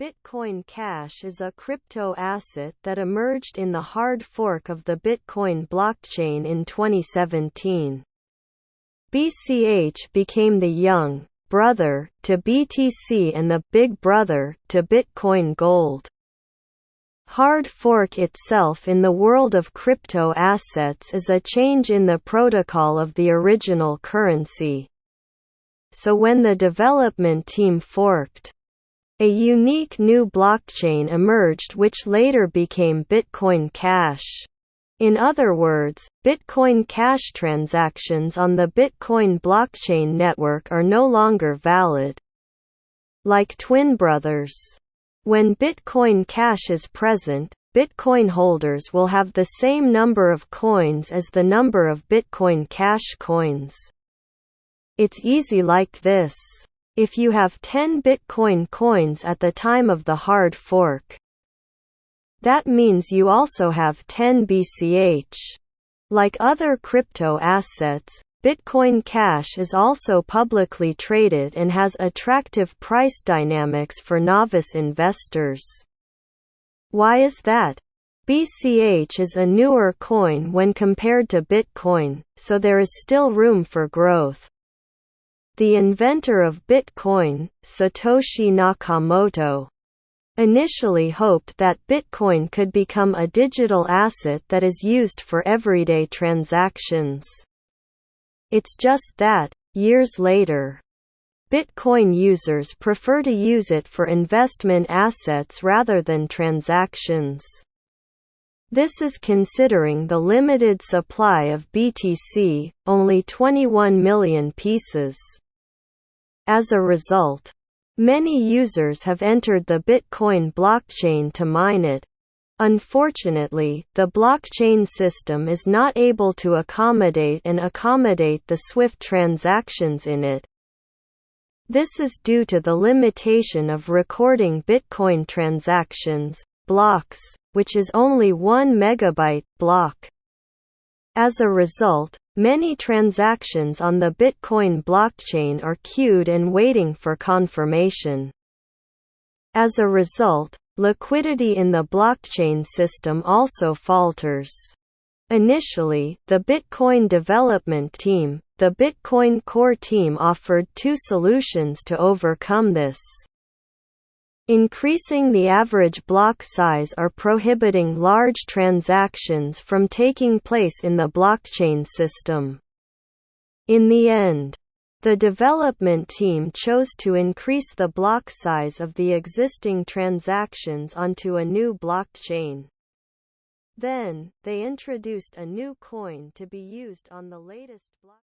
Bitcoin Cash is a crypto asset that emerged in the hard fork of the Bitcoin blockchain in 2017. BCH became the young brother to BTC and the big brother to Bitcoin Gold. Hard fork itself in the world of crypto assets is a change in the protocol of the original currency. So when the development team forked, a unique new blockchain emerged which later became Bitcoin Cash. In other words, Bitcoin Cash transactions on the Bitcoin blockchain network are no longer valid. Like twin brothers. When Bitcoin Cash is present, Bitcoin holders will have the same number of coins as the number of Bitcoin Cash coins. It's easy like this. If you have 10 Bitcoin coins at the time of the hard fork, that means you also have 10 BCH. Like other crypto assets, Bitcoin Cash is also publicly traded and has attractive price dynamics for novice investors. Why is that? BCH is a newer coin when compared to Bitcoin, so there is still room for growth. The inventor of Bitcoin, Satoshi Nakamoto, initially hoped that Bitcoin could become a digital asset that is used for everyday transactions. It's just that, years later, Bitcoin users prefer to use it for investment assets rather than transactions. This is considering the limited supply of BTC, only 21 million pieces. As a result, many users have entered the Bitcoin blockchain to mine it. Unfortunately, the blockchain system is not able to accommodate the SWIFT transactions in it. This is due to the limitation of recording Bitcoin transactions, blocks, which is only 1 megabyte block. As a result, many transactions on the Bitcoin blockchain are queued and waiting for confirmation. As a result, liquidity in the blockchain system also falters. Initially, the Bitcoin development team, the Bitcoin Core team, offered two solutions to overcome this: increasing the average block size or prohibiting large transactions from taking place in the blockchain system. In the end, the development team chose to increase the block size of the existing transactions onto a new blockchain. Then, they introduced a new coin to be used on the latest block.